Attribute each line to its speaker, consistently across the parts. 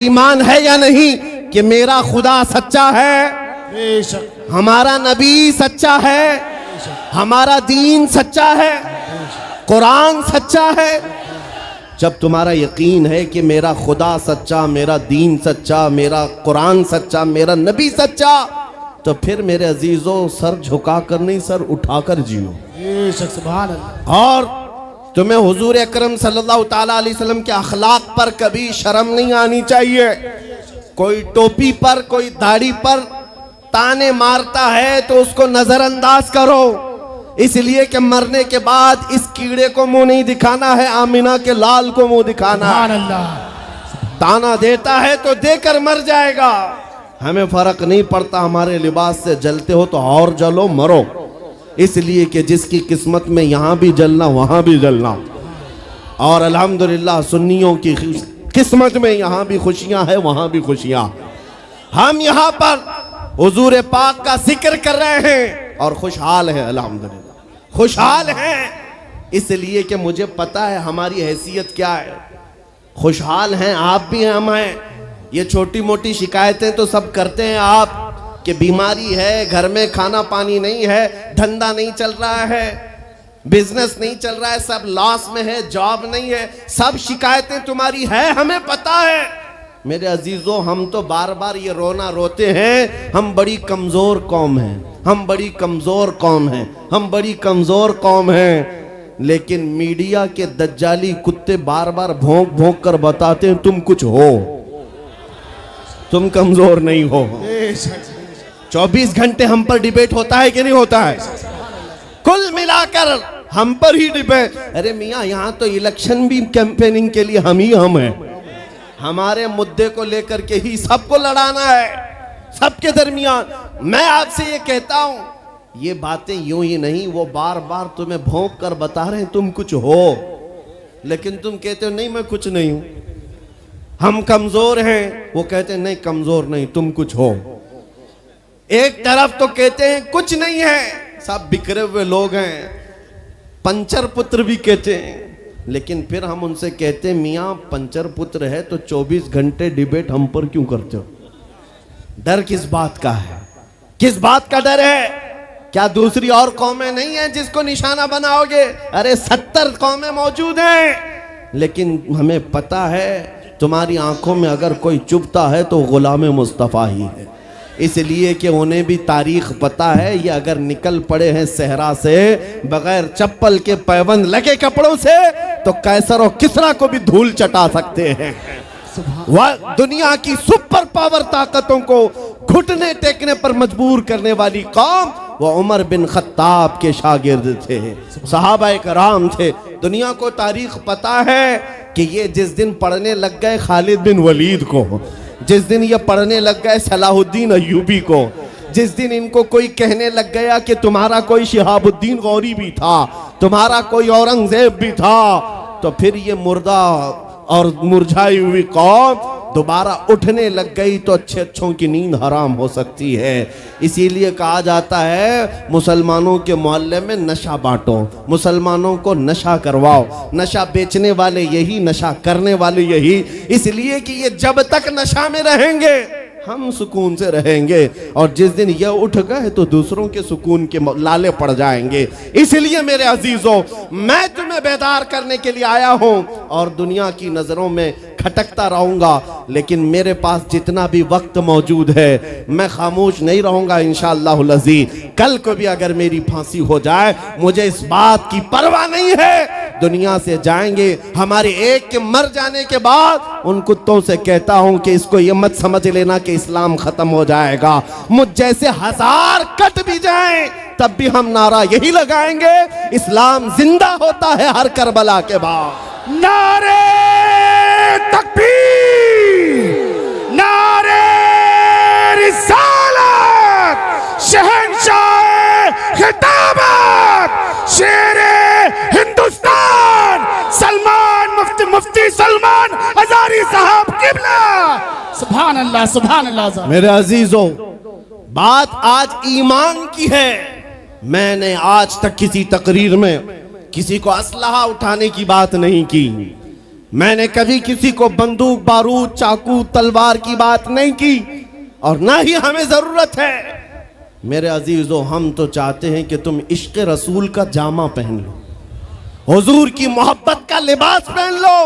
Speaker 1: ईमान है या नहीं कि मेरा खुदा सच्चा है,
Speaker 2: बेशक
Speaker 1: हमारा नबी सच्चा है, हमारा दीन सच्चा है, कुरान सच्चा है। जब तुम्हारा यकीन है कि मेरा खुदा सच्चा, मेरा दीन सच्चा, मेरा कुरान सच्चा, मेरा नबी सच्चा, तो फिर मेरे अजीजों सर झुकाकर नहीं सर उठाकर जियो।
Speaker 2: बेशक सुभान अल्लाह।
Speaker 1: और तुम्हें हुजूर अकरम सल्लल्लाहु ताला अलैहि वसल्लम के अखलाक पर कभी शर्म नहीं आनी चाहिए। कोई टोपी पर, कोई दाढ़ी पर ताने मारता है तो उसको नजरअंदाज करो, इसलिए कि मरने के बाद इस कीड़े को मुंह नहीं दिखाना है, आमिना के लाल को मुंह दिखाना है।
Speaker 2: सुभान अल्लाह।
Speaker 1: ताना देता है तो देकर मर जाएगा। हमें फर्क नहीं पड़ता, हमारे लिबास से जलते हो तो और जलो, मरो, इसलिए कि जिसकी किस्मत में यहाँ भी जलना वहाँ भी जलना। और अल्हम्दुलिल्लाह सुन्नियों की किस्मत में यहाँ भी खुशियाँ है, वहाँ भी खुशियाँ। हम यहाँ पर हुजूर पाक का जिक्र कर रहे हैं और खुशहाल हैं, अल्हम्दुलिल्लाह खुशहाल हैं, इसलिए कि मुझे पता है हमारी हैसियत क्या है। खुशहाल हैं, आप भी हैं, हम हैं। ये छोटी मोटी शिकायतें तो सब करते हैं आप कि बीमारी है, घर में खाना पानी नहीं है, धंधा नहीं चल रहा है, बिजनेस नहीं चल रहा है, सब लॉस में है, जॉब नहीं है, सब शिकायतें तुम्हारी है, हमें पता है। मेरे अजीजों, हम तो बार बार ये रोना रोते हैं, हम बड़ी कमजोर कौम हैं, हम बड़ी कमजोर कौम हैं, हम बड़ी कमजोर कौम हैं। लेकिन मीडिया के दज्जाली कुत्ते बार बार भौंक भौंक कर बताते हैं तुम कुछ हो, तुम कमजोर नहीं हो। 24 घंटे हम पर डिबेट होता है कि नहीं होता है? कुल मिलाकर हम पर ही डिबेट। अरे मियाँ, यहाँ तो इलेक्शन भी कैंपेनिंग के लिए हम हैं। हमारे मुद्दे को लेकर के ही सबको लड़ाना है, सबके दरमियान। मैं आपसे ये कहता हूँ, ये बातें यूं ही नहीं, वो बार बार तुम्हें भौंक कर बता रहे हैं तुम कुछ हो, लेकिन तुम कहते हो नहीं मैं कुछ नहीं हूं, हम कमजोर हैं। वो कहते हैं नहीं कमजोर नहीं, तुम कुछ हो। एक तरफ तो कहते हैं कुछ नहीं है, सब बिखरे हुए लोग हैं, पंचर पुत्र भी कहते हैं, लेकिन फिर हम उनसे कहते हैं मियाँ पंचर पुत्र है तो 24 घंटे डिबेट हम पर क्यों करते हो? डर किस बात का है? किस बात का डर है? क्या दूसरी और कौमें नहीं है जिसको निशाना बनाओगे? अरे 70 कौमें मौजूद हैं, लेकिन हमें पता है तुम्हारी आंखों में अगर कोई चुभता है तो गुलाम मुस्तफ़ा ही है, इसलिए कि उन्हें भी तारीख पता है। ये अगर निकल पड़े हैं सहरा से बगैर चप्पल के, पैबंद लगे कपड़ों से, तो कैसर और किसरा को भी धूल चटा सकते हैं। वह दुनिया की सुपर पावर ताकतों को घुटने टेकने पर मजबूर करने वाली कौम वो उमर बिन खत्ताब के शागिर्द थे, सहाबाए कराम थे। दुनिया को तारीख पता है कि ये जिस दिन पढ़ने लग गए खालिद बिन वलीद को, जिस दिन ये पढ़ने लग गए सलाहुद्दीन अय्यूबी को, जिस दिन इनको कोई कहने लग गया कि तुम्हारा कोई शिहाबुद्दीन गौरी भी था, तुम्हारा कोई औरंगजेब भी था, तो फिर ये मुर्दा और मुरझाई हुई कौम दोबारा उठने लग गई तो अच्छे अच्छों की नींद हराम हो सकती है। इसीलिए कहा जाता है मुसलमानों के मोहल्ले में नशा बांटो, मुसलमानों को नशा करवाओ, नशा बेचने वाले यही, नशा करने वाले यही, इसलिए कि ये जब तक नशा में रहेंगे हम सुकून से रहेंगे, और जिस दिन ये उठ गए तो दूसरों के सुकून के लाले पड़ जाएंगे। इसलिए मेरे अजीजों, मैं तुम्हें बेदार करने के लिए आया हूं और दुनिया की नजरों में खटकता रहूंगा, लेकिन मेरे पास जितना भी वक्त मौजूद है मैं खामोश नहीं रहूंगा इंशाअल्लाहुल अज़ीज़। कल को भी अगर मेरी फांसी हो जाए मुझे इस बात की परवाह नहीं है, दुनिया से जाएंगे। हमारे एक के मर जाने के बाद उन कुत्तों से कहता हूं कि इसको ये मत समझ लेना कि इस्लाम खत्म हो जाएगा। मुझ जैसे 1000 कट भी जाएं तब भी हम नारा यही लगाएंगे, इस्लाम जिंदा होता है हर करबला के बाद।
Speaker 2: नारे तकबीर, नारे रिसालत, शहंशाह खिताबत, शेरे हिंदुस्तान सलमान मुफ्ती सलमान हजारी साहब किबला। सुभान अल्लाह, सुभान अल्लाह।
Speaker 1: मेरे अजीजों, बात आज ईमान की है। मैंने आज तक किसी तकरीर में किसी को असलहा उठाने की बात नहीं की, मैंने कभी किसी को बंदूक, बारूद, चाकू, तलवार की बात नहीं की और ना ही हमें जरूरत है। मेरे अजीजों, हम तो चाहते हैं कि तुम इश्क रसूल का जामा पहन लो, हुजूर की मोहब्बत का लिबास पहन लो।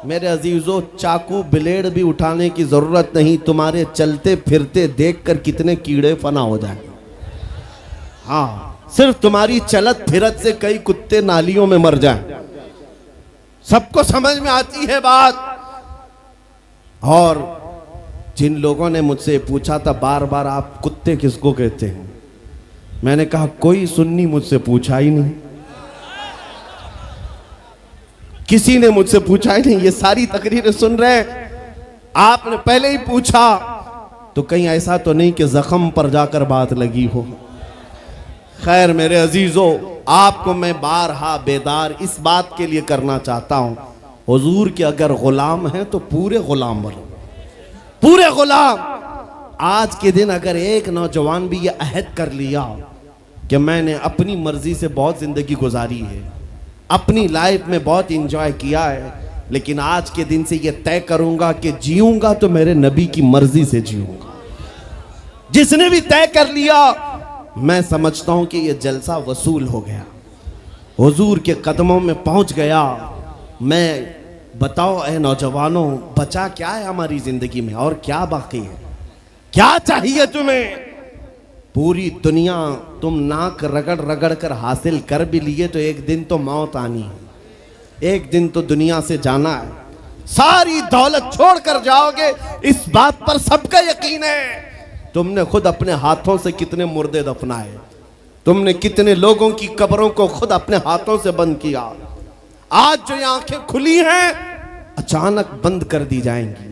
Speaker 1: मेरे अजीजों, चाकू ब्लेड भी उठाने की जरूरत नहीं, तुम्हारे चलते फिरते देखकर कितने कीड़े फना हो जाए। हाँ, सिर्फ तुम्हारी चलत फिरत से कई कुत्ते नालियों में मर जाएं। सबको समझ में आती है बात। और जिन लोगों ने मुझसे पूछा था बार बार, आप कुत्ते किसको कहते हैं, मैंने कहा कोई सुन्नी मुझसे पूछा ही नहीं, किसी ने मुझसे पूछा ही नहीं। ये सारी तकरीरें सुन रहे हैं, आपने पहले ही पूछा तो कहीं ऐसा तो नहीं कि जख्म पर जाकर बात लगी हो। खैर मेरे अजीजों, आपको मैं बारहा बेदार इस बात के लिए करना चाहता हूं, हुजूर के अगर गुलाम हैं तो पूरे गुलाम बनो, पूरे गुलाम। आज के दिन अगर एक नौजवान भी ये अहद कर लिया कि मैंने अपनी मर्जी से बहुत जिंदगी गुजारी है, अपनी लाइफ में बहुत इंजॉय किया है, लेकिन आज के दिन से ये तय करूंगा कि जीऊंगा तो मेरे नबी की मर्जी से जीऊंगा, जिसने भी तय कर लिया, मैं समझता हूं कि ये जलसा वसूल हो गया, हुजूर के कदमों में पहुंच गया। मैं बताओ ए नौजवानों, बचा क्या है हमारी जिंदगी में और क्या बाकी है? क्या चाहिए तुम्हें? पूरी दुनिया तुम नाक रगड़ रगड़ कर हासिल कर भी लिए तो एक दिन तो मौत आनी है, एक दिन तो दुनिया से जाना है, सारी दौलत छोड़कर जाओगे, इस बात पर सबका यकीन है। तुमने खुद अपने हाथों से कितने मुर्दे दफनाए, तुमने कितने लोगों की कब्रों को खुद अपने हाथों से बंद किया। आज जो ये आंखें खुली हैं अचानक बंद कर दी जाएंगी,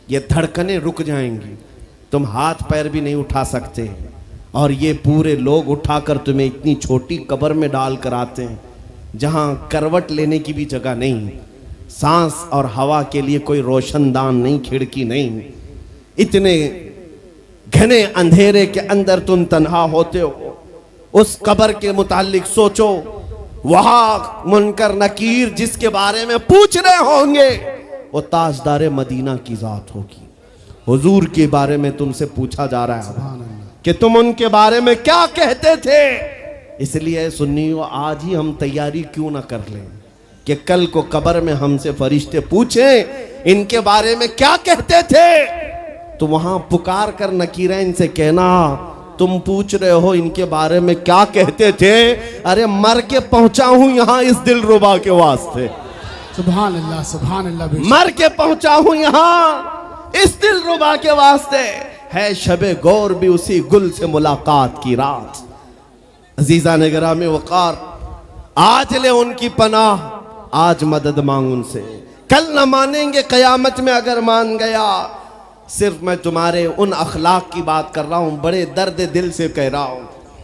Speaker 1: ये धड़कनें रुक जाएंगी, तुम हाथ पैर भी नहीं उठा सकते, और ये पूरे लोग उठाकर तुम्हें इतनी छोटी कब्र में डाल कर आते हैं जहां करवट लेने की भी जगह नहीं, सांस और हवा के लिए कोई रोशनदान नहीं, खिड़की नहीं। इतने घने अंधेरे के अंदर तुम तन्हा होते हो। उस कब्र के मुतालिक सोचो, वहां मुनकर नकीर जिसके बारे में पूछ रहे होंगे वो ताजदार मदीना की जात होगी। हुजूर के बारे में तुमसे पूछा जा रहा है कि तुम उनके बारे में क्या कहते थे। इसलिए सुन्नियों, आज ही हम तैयारी क्यों ना कर लें कि कल को कब्र में हमसे फरिश्ते पूछें इनके बारे में क्या कहते थे, तो वहां पुकार कर नकीरा इनसे कहना, तुम पूछ रहे हो इनके बारे में क्या कहते थे, अरे मर के पहुंचा हूं यहां इस दिलरुबा के वास्ते।
Speaker 2: सुभान अल्लाह, सुभान अल्लाह।
Speaker 1: मर के पहुंचा हूं यहां इस दिलरुबा के वास्ते, है शबे गौर भी उसी गुल से मुलाकात की रात। अजीजा ने गिरामी वकार, आज ले उनकी पनाह, आज मदद मांग उनसे, कल न मानेंगे कयामत में अगर मान गया। सिर्फ मैं तुम्हारे उन अखलाक की बात कर रहा हूं, बड़े दर्द दिल से कह रहा हूं।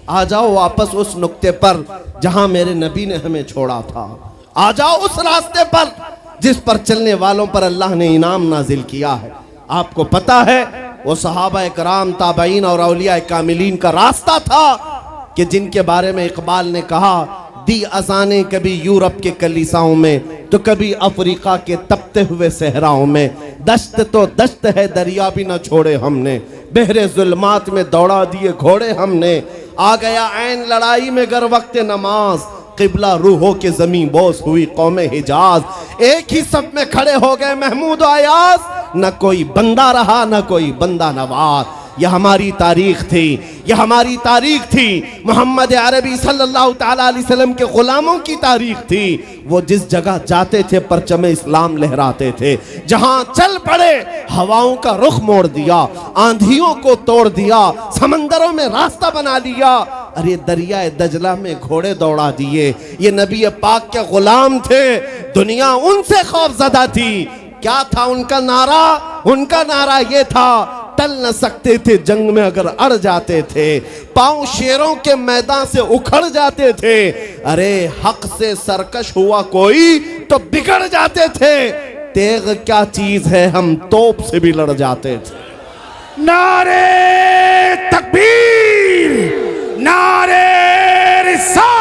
Speaker 1: आ जाओ वापस उस नुक्ते पर जहां मेरे नबी ने हमें छोड़ा था, आ जाओ उस रास्ते पर जिस पर चलने वालों पर अल्लाह ने इनाम नाजिल किया है। आपको पता है वो सहाबा कराम, ताबईन और औलिया कामिलीन का रास्ता था कि जिनके बारे में इकबाल ने कहा, दी अजाने कभी यूरोप के कलीसाओं में तो कभी अफ्रीका के तपते हुए सहराओं में, दश्त तो दश्त है दरिया भी न छोड़े हमने, बहरे जुल्मात में दौड़ा दिए घोड़े हमने, आ गया ऐन लड़ाई में गर वक्त नमाज, किबला रूहों के जमीन बोस हुई कौमे हिजाज। एक ही सब में खड़े हो गए महमूद अयाज, न कोई बंदा रहा न कोई बंदा नवाज। यह हमारी तारीख थी, यह हमारी तारीख थी, मोहम्मद अरबी सल्लल्लाहु ताला अलैहि वसल्लम के गुलामों की तारीख थी। वो जिस जगह जाते थे परचम इस्लाम लहराते थे, जहां चल पड़े हवाओं का रुख मोड़ दिया, आंधियों को तोड़ दिया, समंदरों में रास्ता बना लिया, अरे दरिया दजला में घोड़े दौड़ा दिए। ये नबी पाक के गुलाम थे, दुनिया उनसे खौफजदा थी। क्या था उनका नारा? उनका नारा ये था, टल न सकते थे जंग में अगर अड़ जाते थे, पांव शेरों के मैदान से उखड़ जाते थे, अरे हक से सरकश हुआ कोई तो बिगड़ जाते थे, तेग क्या चीज है हम तोप से भी लड़ जाते थे।
Speaker 2: नारे तकबीर, नारे रिसालत।